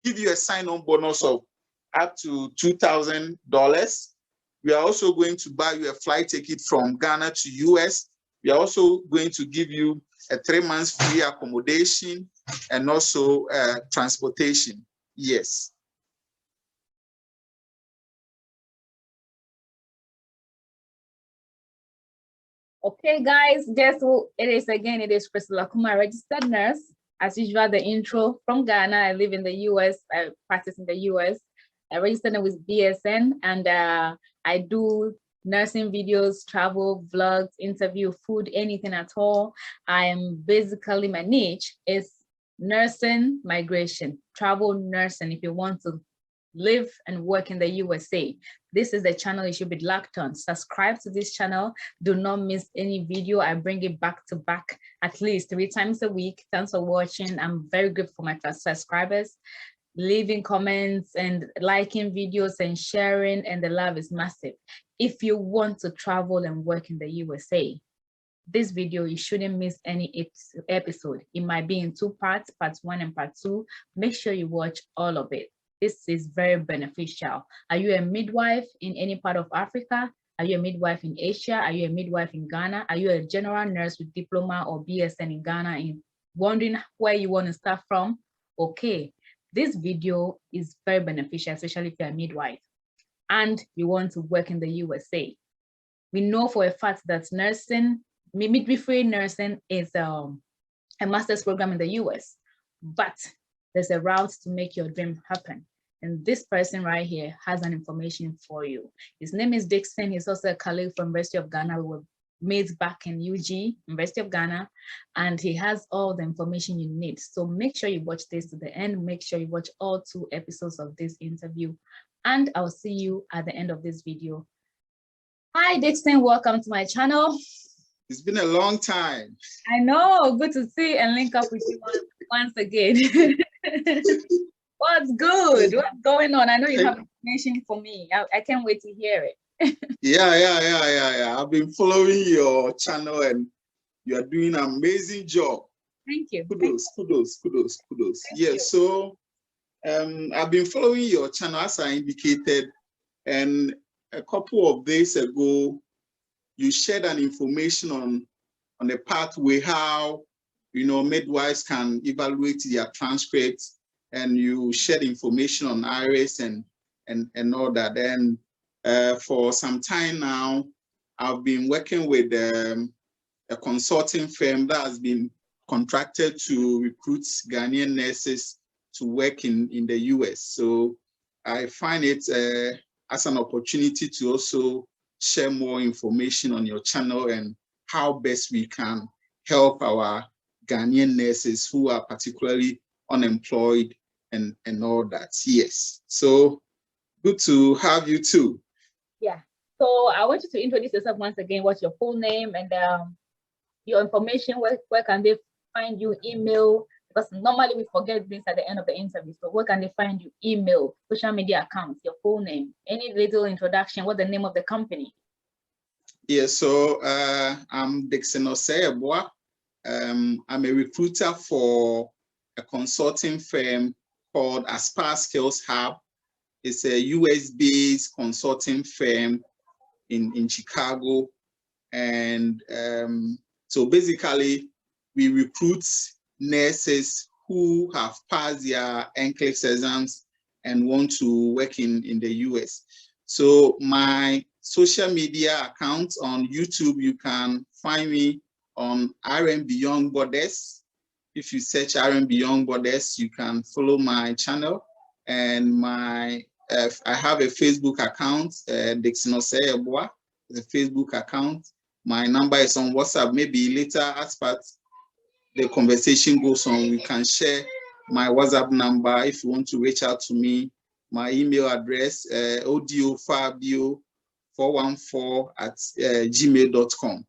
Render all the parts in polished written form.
give you a sign-on bonus of up to $2,000. We are also going to buy you a flight ticket from Ghana to US. We are also going to give you a 3 months free accommodation and also transportation. Yes. Okay, guys, guess who it is again? It is Priscilla Kumah, registered nurse. As usual, the intro from Ghana. I live in the US. I practice in the US. I registered with BSN, and I do nursing videos, travel, vlogs, interview, food, anything at all. I am basically, my niche is nursing migration, travel nursing. If you want to live and work in the USA, this is the channel you should be locked on. Subscribe to this channel. Do not miss any video. I bring it back to back at least 3 times a week. Thanks for watching. I'm very grateful for my subscribers, leaving comments and liking videos and sharing, and the love is massive. If you want to travel and work in the USA, this video, you shouldn't miss any episode. It might be in 2 parts, part 1 and part 2. Make sure you watch all of it. This is very beneficial. Are you a midwife in any part of Africa? Are you a midwife in Asia? Are you a midwife in Ghana? Are you a general nurse with diploma or BSN in Ghana and wondering where you want to start from? Okay, this video is very beneficial, especially if you're a midwife and you want to work in the USA. We know for a fact that nursing, midwifery nursing is a master's program in the US, but there's a route to make your dream happen. And this person right here has an information for you. His name is Dixon. He's also a colleague from University of Ghana. We were mates back in UG, University of Ghana, and he has all the information you need. So make sure you watch this to the end. Make sure you watch all 2 episodes of this interview, and I'll see you at the end of this video. Hi, Dixon. Welcome to my channel. It's been a long time. I know. Good to see and link up with you once again. What's good? What's going on? I know you have information for me. I can't wait to hear it. Yeah. I've been following your channel and you are doing an amazing job. Thank you. Kudos. Yes, so I've been following your channel as I indicated, and a couple of days ago, you shared an information on the pathway, how midwives can evaluate their transcripts, and you shared information on IRIS and all that. And for some time now, I've been working with a consulting firm that has been contracted to recruit Ghanaian nurses to work in the US. So I find it as an opportunity to also share more information on your channel and how best we can help our Ghanaian nurses who are particularly unemployed and all that. Yes. So good to have you too. Yeah. So I want you to introduce yourself once again. What's your full name and your information? Where can they find you? Email? Because normally we forget this at the end of the interview. So where can they find you? Email, social media accounts, your full name, any little introduction, what's the name of the company? Yeah, so I'm Dixon Oseyeboa. I'm a recruiter for a consulting firm called Aspire Skills Hub. It's a US-based consulting firm in Chicago. And so basically, we recruit nurses who have passed their NCLEX exams and want to work in the US. So my social media accounts on YouTube, you can find me on RN Beyond Borders. If you search RN Beyond Borders, you can follow my channel. And I have a Facebook account, Dixon Oseyeboa, the Facebook account. My number is on WhatsApp. Maybe later, as part the conversation goes on, we can share my WhatsApp number if you want to reach out to me. My email address, odofabio414@gmail.com,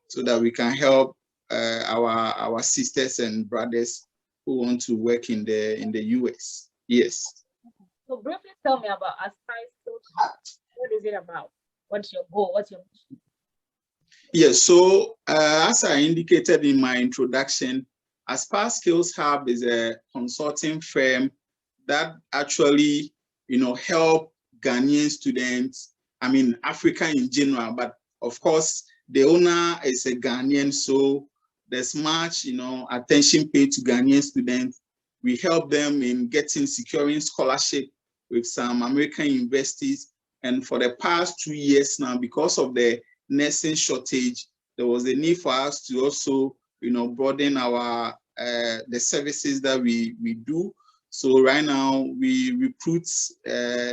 so that we can help our sisters and brothers who want to work in the US. Yes. So briefly tell me about Aspire Skills Hub. What is it about? What's your goal? What's your mission? Yes, so as I indicated in my introduction, Aspire Skills Hub is a consulting firm that actually, help Ghanaian students, I mean, Africa in general, but of course, the owner is a Ghanaian, so there's much, attention paid to Ghanaian students. We help them in securing scholarship with some American universities. And for the past 2 years now, because of the nursing shortage, there was a need for us to also, broaden our the services that we do. So right now we recruit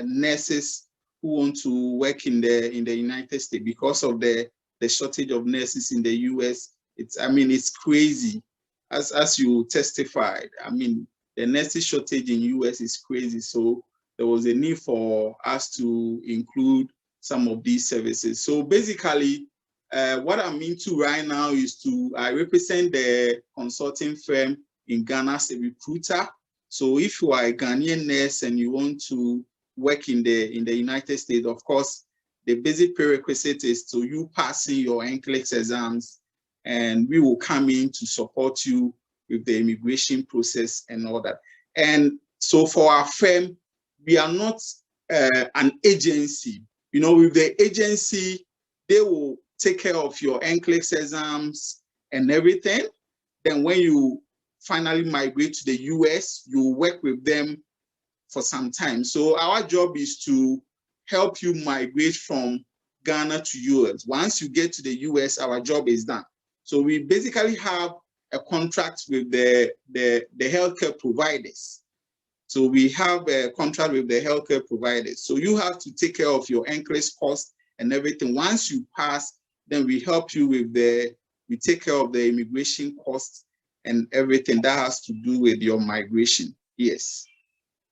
nurses who want to work in the United States because of the shortage of nurses in the US. It's crazy, as you testified. I mean, the nursing shortage in US is crazy. So there was a need for us to include some of these services. So basically, what I'm into right now is I represent the consulting firm in Ghana as a recruiter. So if you are a Ghanaian nurse and you want to work in the United States, of course, the basic prerequisite is to you passing your NCLEX exams, and we will come in to support you with the immigration process and all that. And so for our firm, we are not an agency. With the agency, they will take care of your NCLEX exams and everything. Then when you finally migrate to the US, you work with them for some time. So our job is to help you migrate from Ghana to US. Once you get to the US, our job is done. So we basically have a contract with the healthcare providers. So we have a contract with the healthcare providers. So you have to take care of your NCLEX cost and everything. Once you pass, then we help you with we take care of the immigration costs and everything that has to do with your migration. Yes.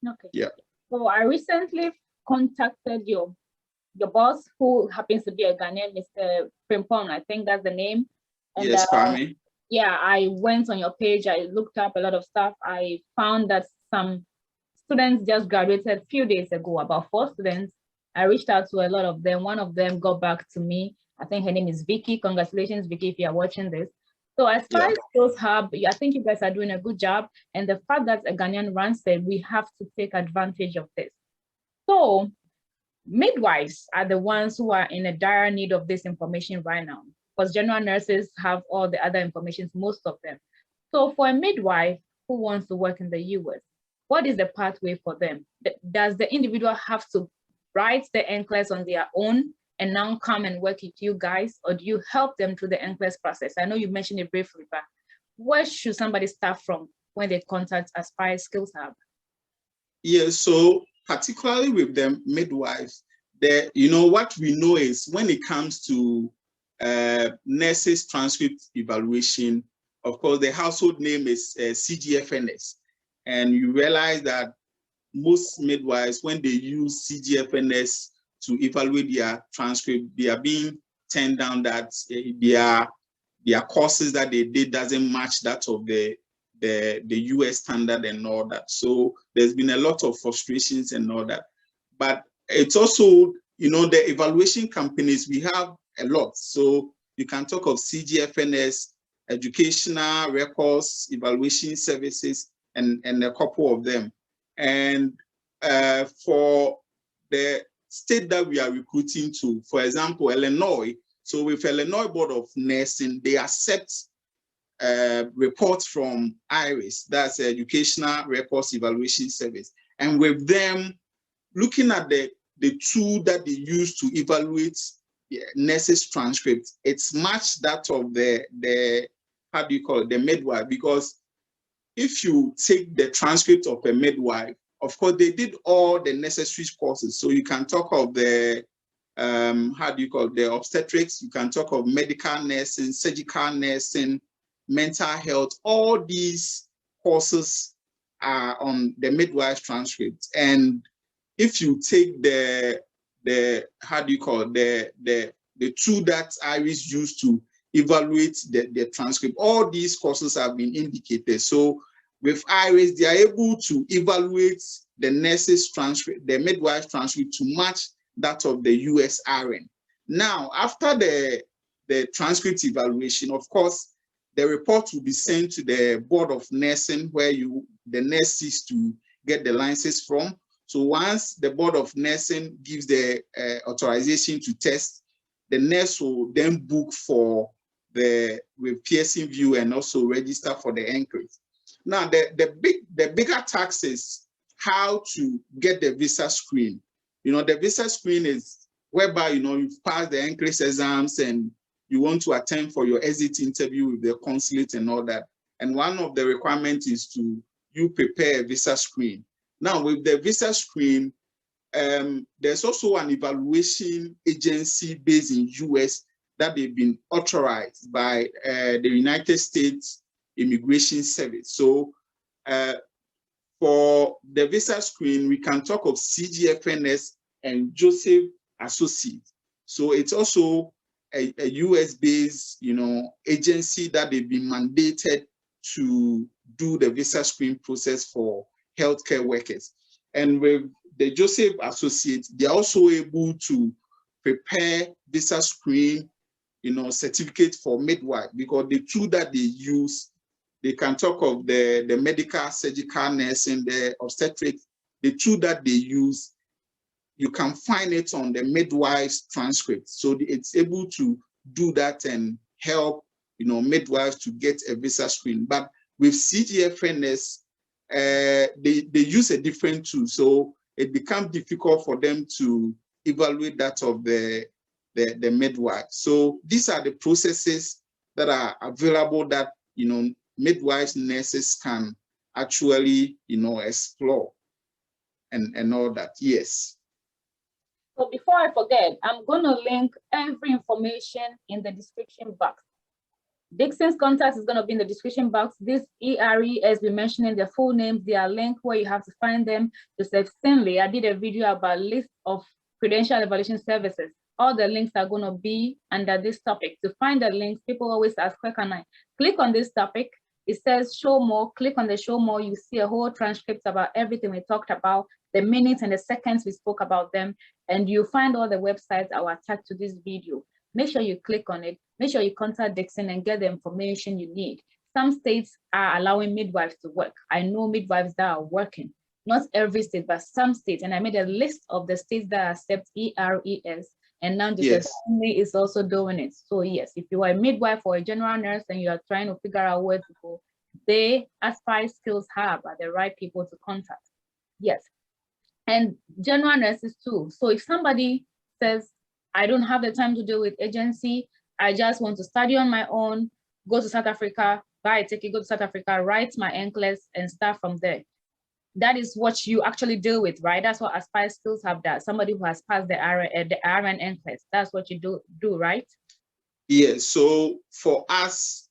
Okay. Yeah. So I recently contacted your boss, who happens to be a Ghanaian, Mr. Frimpong, I think that's the name. And, yes, Kwame. Yeah, I went on your page, I looked up a lot of stuff. I found that some students just graduated a few days ago, about 4 students. I reached out to a lot of them. One of them got back to me. I think her name is Vicky. Congratulations, Vicky, if you are watching this. So as far as Skills Hub, I think you guys are doing a good job. And the fact that a Ghanaian runs it, we have to take advantage of this. So midwives are the ones who are in a dire need of this information right now, because general nurses have all the other information, most of them. So for a midwife who wants to work in the US, what is the pathway for them? Does the individual have to write the NCLEX on their own and now come and work with you guys, or do you help them through the NCLEX process? I know you mentioned it briefly, but where should somebody start from when they contact Aspire Skills Hub? Yeah, so particularly with the midwives, what we know is when it comes to nurses transcript evaluation, of course, the household name is CGFNS. And you realize that most midwives, when they use CGFNS to evaluate their transcript, they are being turned down that their courses that they did doesn't match that of the US standard and all that. So there's been a lot of frustrations and all that. But it's also, the evaluation companies, we have a lot. So you can talk of CGFNS, Educational Records Evaluation Services, and a couple of them. And for the state that we are recruiting to, for example, Illinois, so with Illinois Board of Nursing, they accept reports from IRIS, that's Educational Records Evaluation Service. And with them, looking at the tool that they use to evaluate nurses' transcripts, it's much that of the how do you call it, the midwife, because if you take the transcript of a midwife, of course, they did all the necessary courses. So you can talk of the, how do you call it, the obstetrics, you can talk of medical nursing, surgical nursing, mental health. All these courses are on the midwife transcript. And if you take the how do you call it, the tool that IRIS used to evaluate the transcript, all these courses have been indicated. So with IRIS, they are able to evaluate the nurse's transcript, the midwife transcript, to match that of the USRN. Now, after the transcript evaluation, of course, the report will be sent to the Board of Nursing, where the nurse sees to get the license from. So once the Board of Nursing gives the authorization to test, the nurse will then book for with Pearson View and also register for the NCLEX. Now, the bigger task is how to get the visa screen. You know, the visa screen is whereby, you know, you've passed the NCLEX exams and you want to attend for your exit interview with the consulate and all that. And one of the requirements is you prepare a visa screen. Now, with the visa screen, there's also an evaluation agency based in US that they've been authorized by the United States Immigration Service. So for the visa screen, we can talk of CGFNS and Joseph Associates. So it's also a US-based, you know, agency that they've been mandated to do the visa screen process for healthcare workers. And with the Joseph Associates, they're also able to prepare visa screen, you know, certificate for midwife, because the tool that they use, they can talk of the medical, surgical nursing, the obstetrics, the tool that they use, you can find it on the midwife's transcript. So it's able to do that and help, you know, midwives to get a visa screen. But with CGFNS, they use a different tool. So it becomes difficult for them to evaluate that of the midwife. So these are the processes that are available that, you know, midwives, nurses can actually, you know, explore and all that. Yes. So before I forget, I'm going to link every information in the description box. Dixon's contact is going to be in the description box. This ERE, as we mentioned in their full names, they are linked where you have to find them. Joseph Stanley, I did a video about list of credential evaluation services. All the links are going to be under this topic. To find the links, people always ask, where can I click on this topic? It says show more. Click on the show more. You see a whole transcript about everything we talked about, the minutes and the seconds we spoke about them, and you find all the websites that were attached to this video. Make sure you click on it. Make sure you contact Dixon and get the information you need. Some states are allowing midwives to work. I know midwives that are working. Not every state, but some states. And I made a list of the states that accept ERES. And now Joseph Stanley is also doing it. So yes, if you are a midwife or a general nurse and you are trying to figure out where to go, they, Aspire Skills Hub, are the right people to contact. Yes. And general nurses too. So if somebody says, I don't have the time to deal with agency, I just want to study on my own, go to South Africa, buy a ticket, go to South Africa, write my NCLEX and start from there. That is what you actually deal with, right? That's what Aspire Skills Hub does. Somebody who has passed the RN NCLEX, that's what you do, right? Yes, so for us,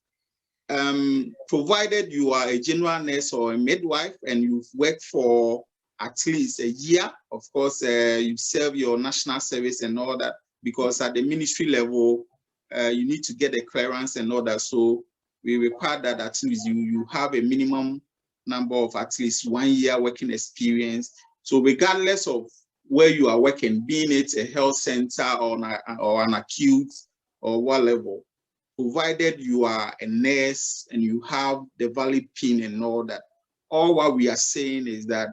provided you are a general nurse or a midwife and you've worked for at least a year, of course, you serve your national service and all that, because at the ministry level, you need to get a clearance and all that. So we require that at least you have a minimum number of at least 1 year working experience. So regardless of where you are working, being it a health center or an acute or what level, provided you are a nurse and you have the valid PIN and all that, all what we are saying is that,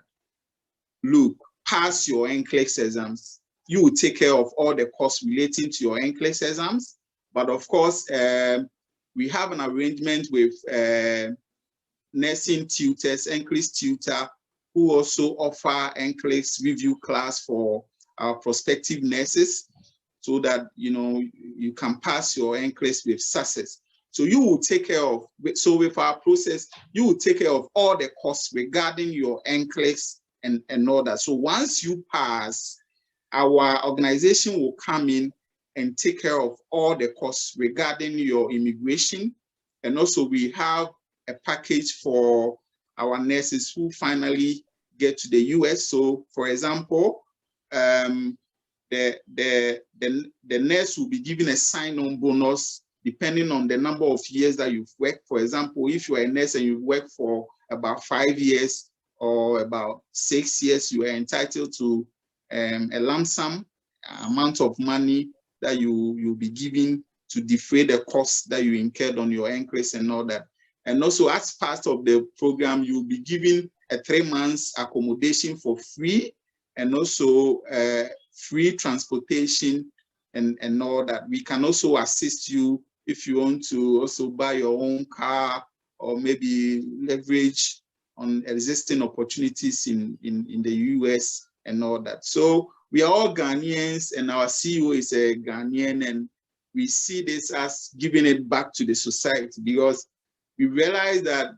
look, pass your NCLEX exams. You will take care of all the costs relating to your NCLEX exams. But of course, we have an arrangement with nursing tutors, NCLEX tutor, who also offer NCLEX review class for our prospective nurses, so that, you know, you can pass your NCLEX with success. So you will take care of, so with our process, you will take care of all the costs regarding your NCLEX and all that. So once you pass, our organization will come in and take care of all the costs regarding your immigration. And also we have a package for our nurses who finally get to the US. So for example, the nurse will be given a sign-on bonus depending on the number of years that you've worked. For example, if you're a nurse and you've worked for about 5 years or about 6 years, you are entitled to a lump sum amount of money that you'll be given to defray the costs that you incurred on your NCLEX and all that. And also, as part of the program, you'll be given a 3 months accommodation for free, and also free transportation and all that. We can also assist you if you want to also buy your own car, or maybe leverage on existing opportunities in the US and all that. So we are all Ghanaians, and our CEO is a Ghanaian, and we see this as giving it back to the society, because we realize that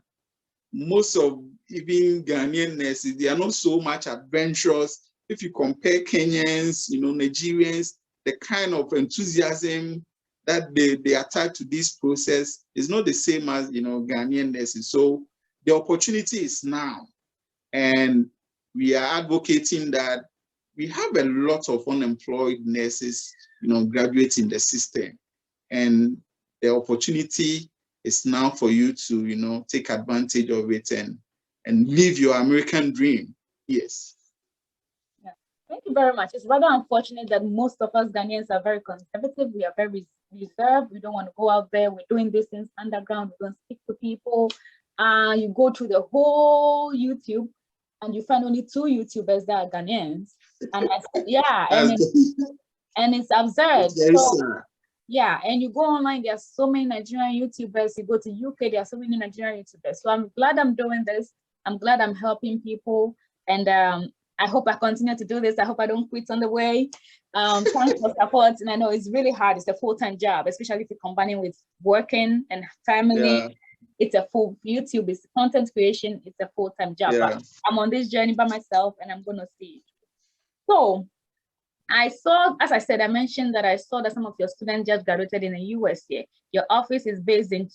most of even Ghanaian nurses, they are not so much adventurous. If you compare Kenyans, Nigerians, the kind of enthusiasm that they attach to this process is not the same as Ghanaian nurses. So the opportunity is now, and we are advocating that we have a lot of unemployed nurses, graduating the system, and the opportunity is now for you to take advantage of it and live your American dream. Yes. Yeah. Thank you very much. It's rather unfortunate that most of us Ghanaians are very conservative. We are very reserved. We don't want to go out there. We're doing these things underground. We don't speak to people. You go through the whole YouTube and you find only 2 YouTubers that are Ghanaians. And it's absurd. Yeah, and you go online, there are so many Nigerian YouTubers. You go to UK, there are so many Nigerian YouTubers. So I'm glad I'm doing this. I'm glad I'm helping people. And I hope I continue to do this. I hope I don't quit on the way. Thanks for support. And I know it's really hard. It's a full-time job, especially if you're combining with working and family. Yeah. It's a full YouTube, it's content creation, it's a full-time job. Yeah. But I'm on this journey by myself, and I'm going to see it. So I saw, as I said, I mentioned that I saw that some of your students just graduated in the US here. Your office is based in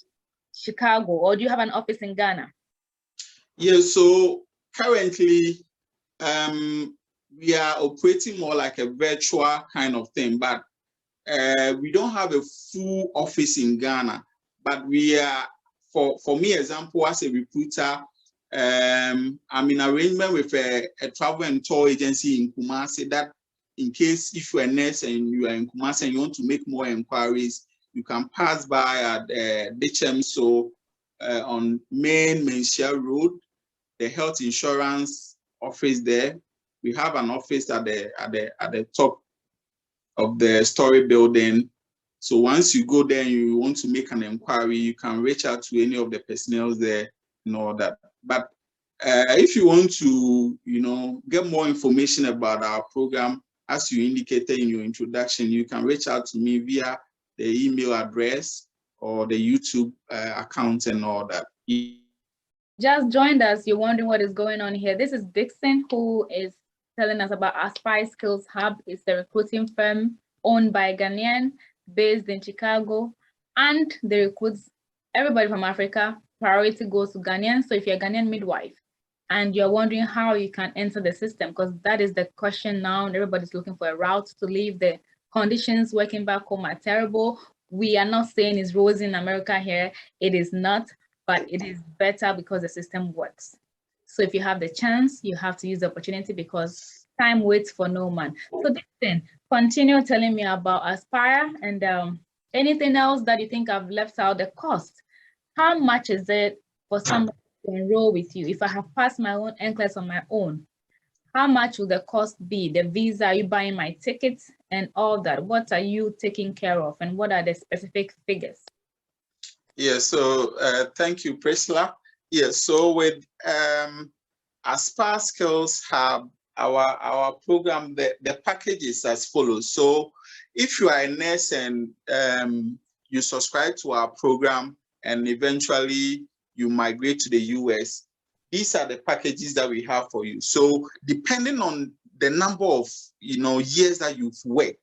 Chicago, or do you have an office in Ghana? Yeah, so currently we are operating more like a virtual kind of thing, but we don't have a full office in Ghana. But we are, for me, example, as a recruiter, I'm in arrangement with a travel and tour agency in Kumah, so that in case if you're a nurse and you are in Kumasi and you want to make more inquiries, you can pass by at Dichem, so on Main Menchia Road, the health insurance office there. We have an office at the top of the story building. So once you go there and you want to make an inquiry, you can reach out to any of the personnel there and all that. But if you want to, get more information about our program, as you indicated in your introduction, you can reach out to me via the email address or the YouTube account and all that. Just joined us, you're wondering what is going on here. This is Dixon, who is telling us about Aspire Skills Hub. It's the recruiting firm owned by a Ghanaian, based in Chicago, and they recruits everybody from Africa. Priority goes to Ghanaians. So if you're a Ghanaian midwife and you're wondering how you can enter the system, because that is the question now, and everybody's looking for a route to leave. The conditions working back home are terrible. We are not saying it's rosy in America here. It is not, but it is better because the system works. So if you have the chance, you have to use the opportunity, because time waits for no man. So Dixon, continue telling me about Aspire and anything else that you think I've left out. The cost. How much is it for someone to enroll with you? If I have passed my own NCLEX on my own, how much will the cost be? The visa, are you buying my tickets and all that? What are you taking care of, and what are the specific figures? Yeah, so thank you, Priscilla. Yeah, so with Aspire Skills Hub, our program, the package is as follows. So if you are a nurse and you subscribe to our program and eventually you migrate to the US, these are the packages that we have for you. So depending on the number of years that you've worked,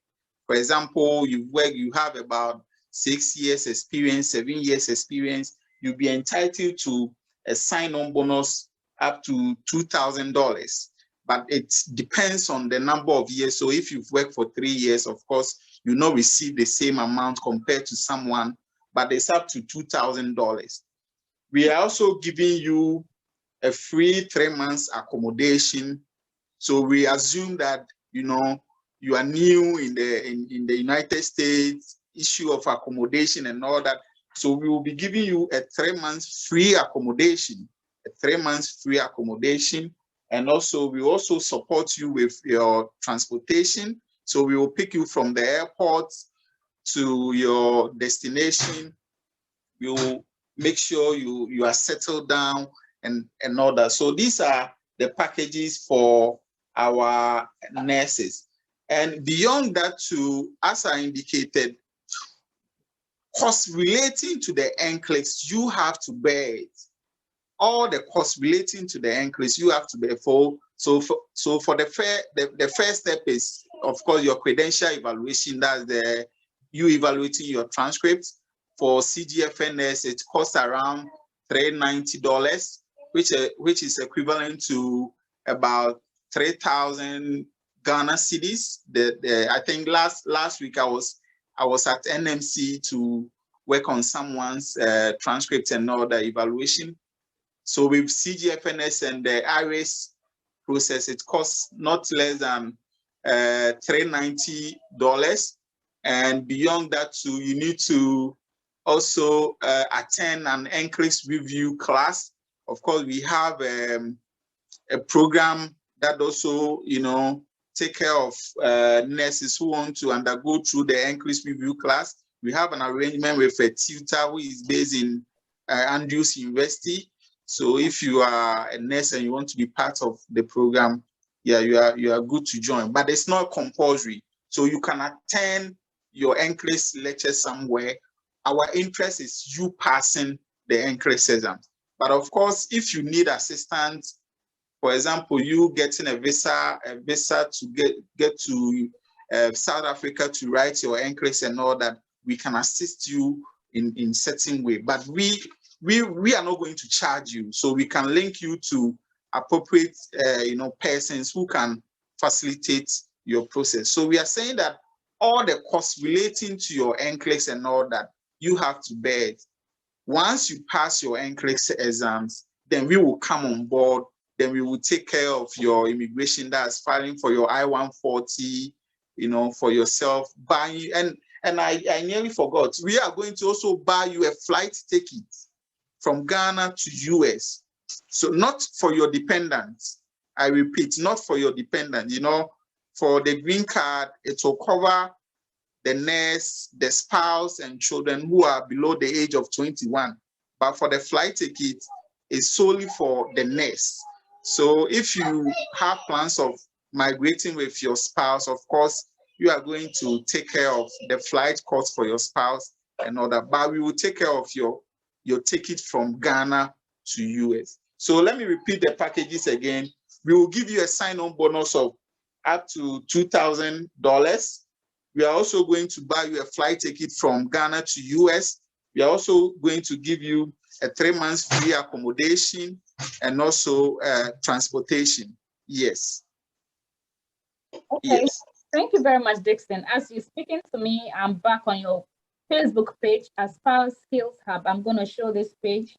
for example, you have about 6 years experience, 7 years experience, you'll be entitled to a sign-on bonus up to $2,000. But it depends on the number of years. So if you've worked for 3 years, of course, you'll not receive the same amount compared to someone, but it's up to $2,000. We are also giving you a free 3 months accommodation. So we assume that you are new in the United States, issue of accommodation and all that. So we will be giving you a 3 months free accommodation, a 3 months free accommodation. And also, we also support you with your transportation. So we will pick you from the airport to your destination. We will make sure you are settled down and all that. So these are the packages for our nurses. And beyond that too, as I indicated, costs relating to the NCLEX, you have to bear it. All the costs relating to the NCLEX, you have to bear for. So for the first step is, of course, your credential evaluation. That's you evaluating your transcript. For CGFNS, it costs around $390, which is equivalent to about 3,000 Ghana cedis. I think last week I was at NMC to work on someone's transcript and all the evaluation. So with CGFNS and the IRIS process, it costs not less than $390. And beyond that too, you need to also attend an NCLEX review class. Of course, we have a program that also, take care of nurses who want to undergo through the NCLEX review class. We have an arrangement with a tutor who is based in Andrews University. So if you are a nurse and you want to be part of the program, yeah, you are good to join. But it's not compulsory. So you can attend your NCLEX lecture somewhere. Our interest is you passing the NCLEX exam. But of course, if you need assistance, for example, you getting a visa to get to South Africa to write your NCLEX and all that, we can assist you in certain way. But we are not going to charge you, so we can link you to appropriate persons who can facilitate your process. So we are saying that all the costs relating to your NCLEX and all that, you have to bear it. Once you pass your NCLEX exams, then we will come on board. Then we will take care of your immigration, that's filing for your I-140, for yourself, buying. And I nearly forgot, we are going to also buy you a flight ticket from Ghana to US. So not for your dependents. I repeat, not for your dependent. For the green card, it will cover the nurse, the spouse, and children who are below the age of 21. But for the flight ticket, it's solely for the nurse. So if you have plans of migrating with your spouse, of course, you are going to take care of the flight costs for your spouse and all that. But we will take care of your ticket from Ghana to US. So let me repeat the packages again. We will give you a sign-on bonus of up to $2,000. We are also going to buy you a flight ticket from Ghana to US. We are also going to give you a 3 months free accommodation and also transportation. Yes. Okay. Yes. Thank you very much, Dixon. As you're speaking to me, I'm back on your Facebook page, Aspire Skills Hub. I'm going to show this page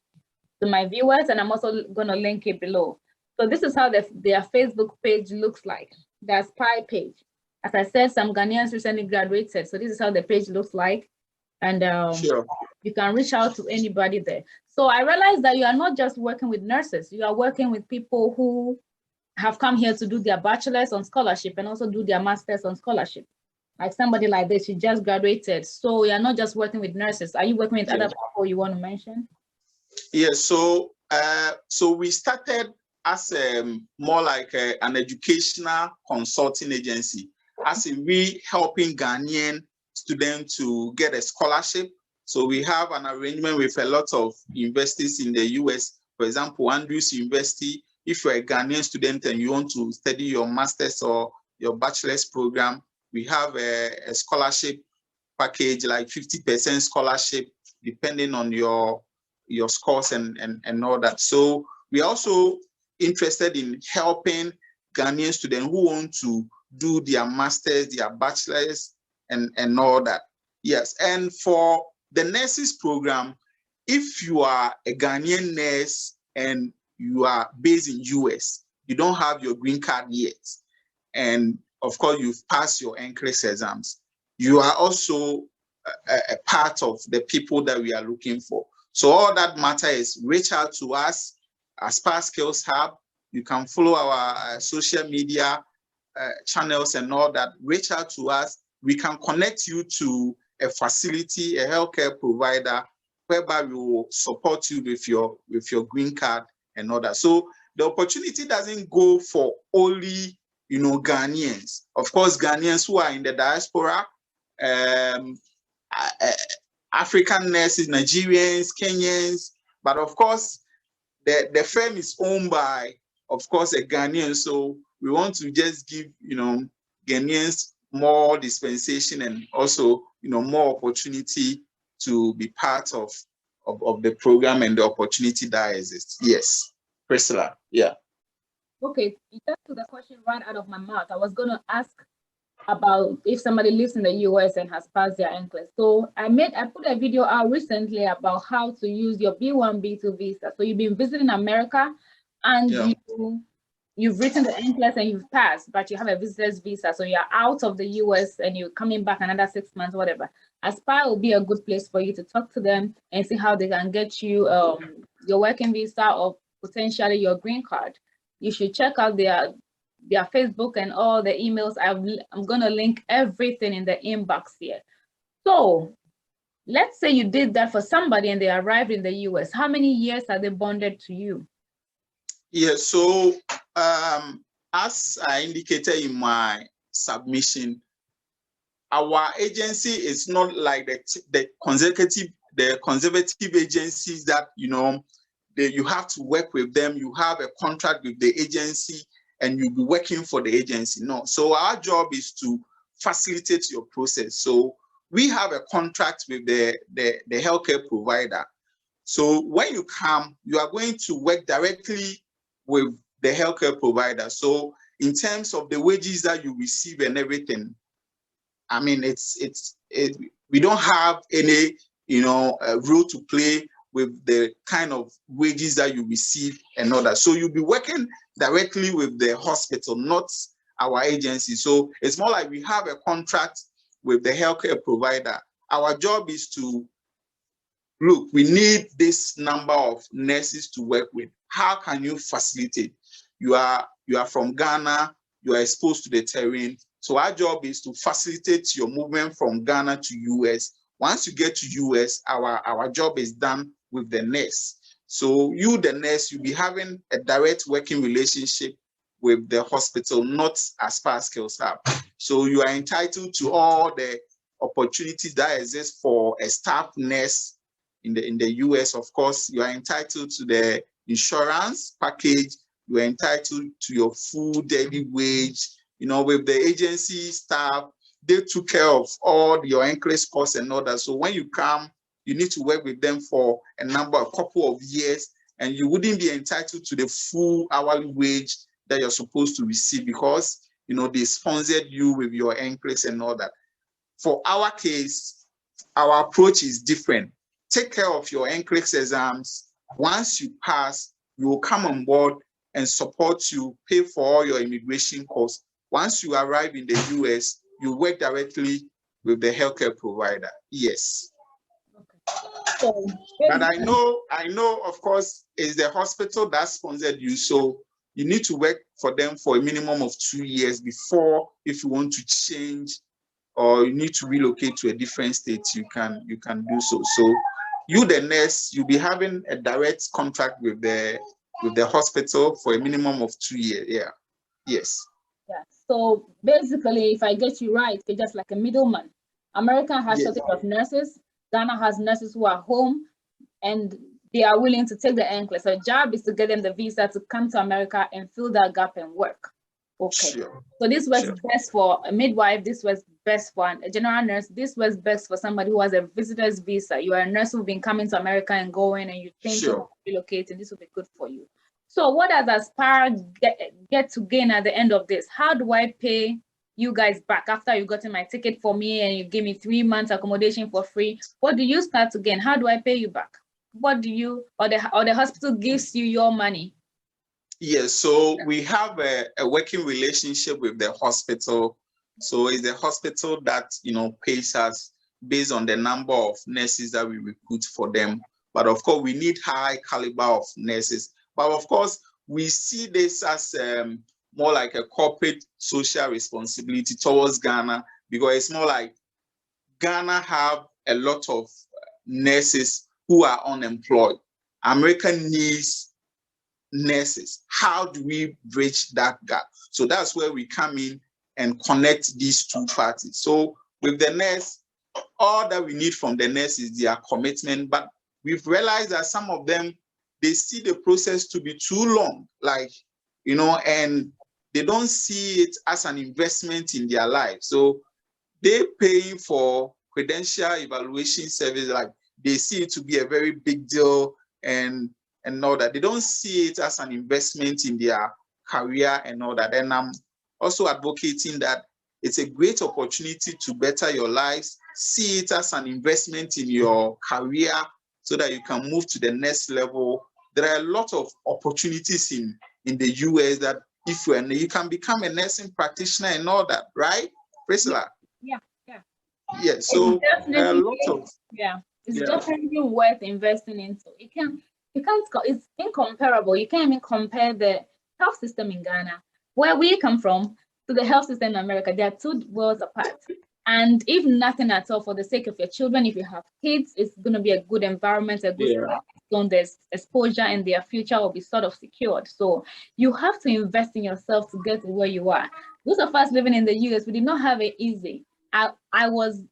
to my viewers, and I'm also going to link it below. So this is how their Facebook page looks like, the Aspire page. As I said, some Ghanaians recently graduated. So this is how the page looks like. And sure, you can reach out to anybody there. So I realized that you are not just working with nurses, you are working with people who have come here to do their bachelor's on scholarship and also do their master's on scholarship. Like somebody like this, you just graduated. So you're not just working with nurses. Are you working with other people you want to mention? Yes, so we started as more like an educational consulting agency, as in we helping Ghanaian students to get a scholarship. So we have an arrangement with a lot of universities in the US. For example, Andrews University, if you're a Ghanaian student and you want to study your master's or your bachelor's program, we have a scholarship package, like 50% scholarship, depending on your scores and all that. So we're also interested in helping Ghanaian students who want to do their masters, their bachelors, and all that. Yes, and for the nurses program, if you are a Ghanaian nurse and you are based in US, you don't have your green card yet, and of course you've passed your NCLEX exams, you are also a part of the people that we are looking for. So all that matter is reach out to us. Aspire Skills Hub. You can follow our social media channels and all that. Reach out to us. We can connect you to a facility, a healthcare provider, whereby we will support you with your green card and all that. So the opportunity doesn't go for only, Ghanaians. Of course, Ghanaians who are in the diaspora, African nurses, Nigerians, Kenyans, but of course, the firm is owned by, of course, a Ghanaian. So we want to just give, Ghanaians more dispensation and also, more opportunity to be part of the program and the opportunity that exists. Yes, Priscilla. Yeah. Okay, you just took the question right out of my mouth. I was going to ask about if somebody lives in the US and has passed their NCLEX. So I put a video out recently about how to use your B1, B2 visa. So you've been visiting America and you've written the NCLEX and you've passed, but you have a visitor's visa. So you're out of the US and you're coming back another 6 months, whatever. Aspire will be a good place for you to talk to them and see how they can get you your working visa or potentially your green card. You should check out their Facebook and all the emails. I'm going to link everything in the inbox here. So let's say you did that for somebody and they arrived in the US. How many years are they bonded to you? Yeah, so as I indicated in my submission, our agency is not like the conservative agencies that, you have to work with them. You have a contract with the agency and you'll be working for the agency. No, so our job is to facilitate your process. So we have a contract with the healthcare provider. So when you come, you are going to work directly with the healthcare provider. So in terms of the wages that you receive and everything, I mean, we don't have any, role to play with the kind of wages that you receive and all that. So you'll be working directly with the hospital, not our agency. So it's more like we have a contract with the healthcare provider. Our job is to, look, we need this number of nurses to work with. How can you facilitate? You are from Ghana, you are exposed to the terrain. So our job is to facilitate your movement from Ghana to US. Once you get to US, our job is done with the nurse. So you, the nurse, you'll be having a direct working relationship with the hospital, not Aspire Skills Hub. So you are entitled to all the opportunities that exist for a staff nurse in the US. Of course, you are entitled to the insurance package. You are entitled to your full daily wage. With the agency staff, they took care of all your NCLEX costs and all that. So when you come, you need to work with them for a couple of years, and you wouldn't be entitled to the full hourly wage that you're supposed to receive because, they sponsored you with your NCLEX and all that. For our case, our approach is different. Take care of your NCLEX exams. Once you pass, we will come on board and support you, pay for all your immigration costs. Once you arrive in the US, you work directly with the healthcare provider. Yes. Okay. So, but I know, of course, it's the hospital that sponsored you. So you need to work for them for a minimum of 2 years before, if you want to change or you need to relocate to a different state, you can do so. So you, the nurse, you'll be having a direct contract with the hospital for a minimum of 2 years. Yeah. Yes. Yeah. So basically, if I get you right, you're just like a middleman. America has shortage of nurses. Ghana has nurses who are home and they are willing to take the NCLEX. So job is to get them the visa to come to America and fill that gap and work. Okay. Sure. So this was best for a midwife. This was best for a general nurse. This was best for somebody who has a visitor's visa. You are a nurse who's been coming to America and going, and you think of relocating. This will be good for you. So what does Aspire get to gain at the end of this? How do I pay you guys back after you gotten my ticket for me and you give me 3 months accommodation for free? What do you start to gain? How do I pay you back? What do you, or the hospital gives you your money? Yes, so we have a working relationship with the hospital. So it's the hospital that, pays us based on the number of nurses that we recruit for them. But of course, we need high caliber of nurses. But of course, we see this as more like a corporate social responsibility towards Ghana, because it's more like Ghana have a lot of nurses who are unemployed. America needs nurses. How do we bridge that gap? So that's where we come in and connect these two parties. So with the nurse, all that we need from the nurse is their commitment, but we've realized that some of them, they see the process to be too long, like, you know, and they don't see it as an investment in their life. So they pay for credential evaluation service, like they see it to be a very big deal and all that. They don't see it as an investment in their career and all that. And I'm also advocating that it's a great opportunity to better your lives. See it as an investment in your career so that you can move to the next level. There are a lot of opportunities in the US that if you can become a nursing practitioner and all that, right, Priscilla? Yeah. So a lot of it's definitely worth investing into. It's incomparable. You can't even compare the health system in Ghana, where we come from, to the health system in America. They are two worlds apart. And if nothing at all, for the sake of your children, if you have kids, it's going to be a good environment, a good zone. There's exposure, and their future will be sort of secured. So you have to invest in yourself to get to where you are. Those of us living in the US, we did not have it easy. I was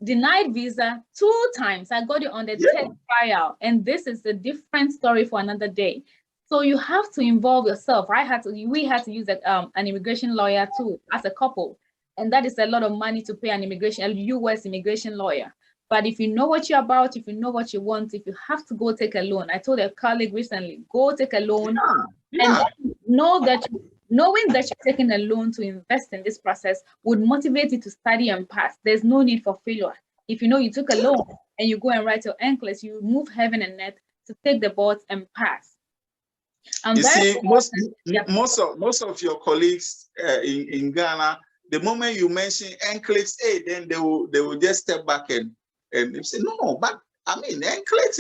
denied visa 2 times. I got it on the 10th trial, and this is a different story for another day. So you have to involve yourself. We had to use an immigration lawyer too, as a couple. And that is a lot of money to pay a US immigration lawyer. But if you know what you're about, if you know what you want, if you have to go take a loan, I told a colleague recently, go take a loan and knowing that you're taking a loan to invest in this process would motivate you to study and pass. There's no need for failure. If you know you took a loan and you go and write your NCLEX, you move heaven and earth to take the boards and pass. You see, most of your colleagues in Ghana, the moment you mention NCLEX, then they will just step back and say, no, but I mean, NCLEX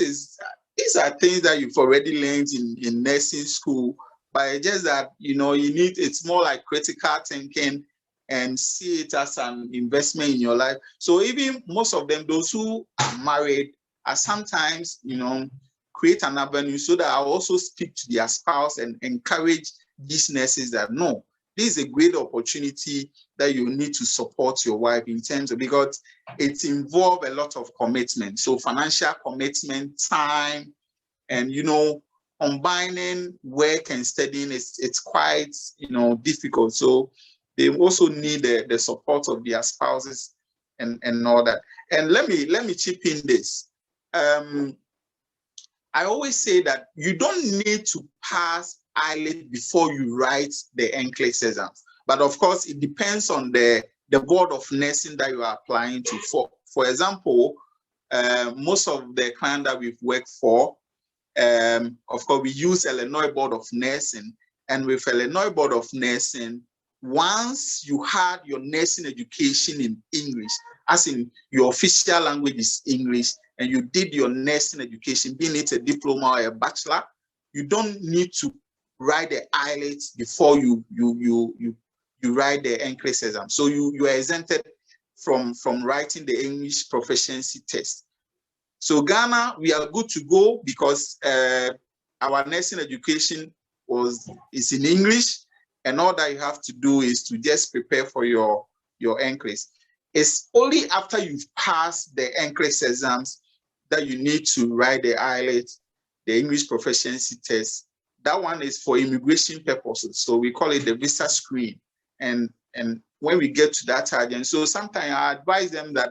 these are things that you've already learned in nursing school, but it's just that, you know, it's more like critical thinking and see it as an investment in your life. So even most of them, those who are married, are sometimes, you know, create an avenue so that I'll also speak to their spouse and encourage these nurses that, no, this is a great opportunity that you need to support your wife in terms of, because it involves a lot of commitment. So financial commitment, time, and, you know, combining work and studying, it's quite, you know, difficult. So they also need the support of their spouses and all that. And let me chip in this. I always say that you don't need to pass IELTS before you write the NCLEX exams. But of course, it depends on the board of nursing that you are applying to. For example, most of the clients that we've worked for, of course, we use Illinois Board of Nursing. And with Illinois Board of Nursing, once you had your nursing education in English, as in your official language is English, and you did your nursing education, being it a diploma or a bachelor, you don't need to write the IELTS before you write the NCLEX exam. So you are exempted from writing the English proficiency test. So Ghana, we are good to go because our nursing education is in English, and all that you have to do is to just prepare for your NCLEX. It's only after you've passed the NCLEX exams that you need to write the IELTS, the English proficiency test. That one is for immigration purposes. So we call it the visa screen. And when we get to that agent, so sometimes I advise them that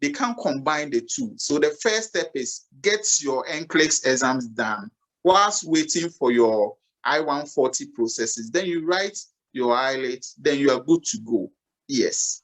they can combine the two. So the first step is get your NCLEX exams done whilst waiting for your I-140 processes. Then you write your IELTS, then you are good to go. Yes.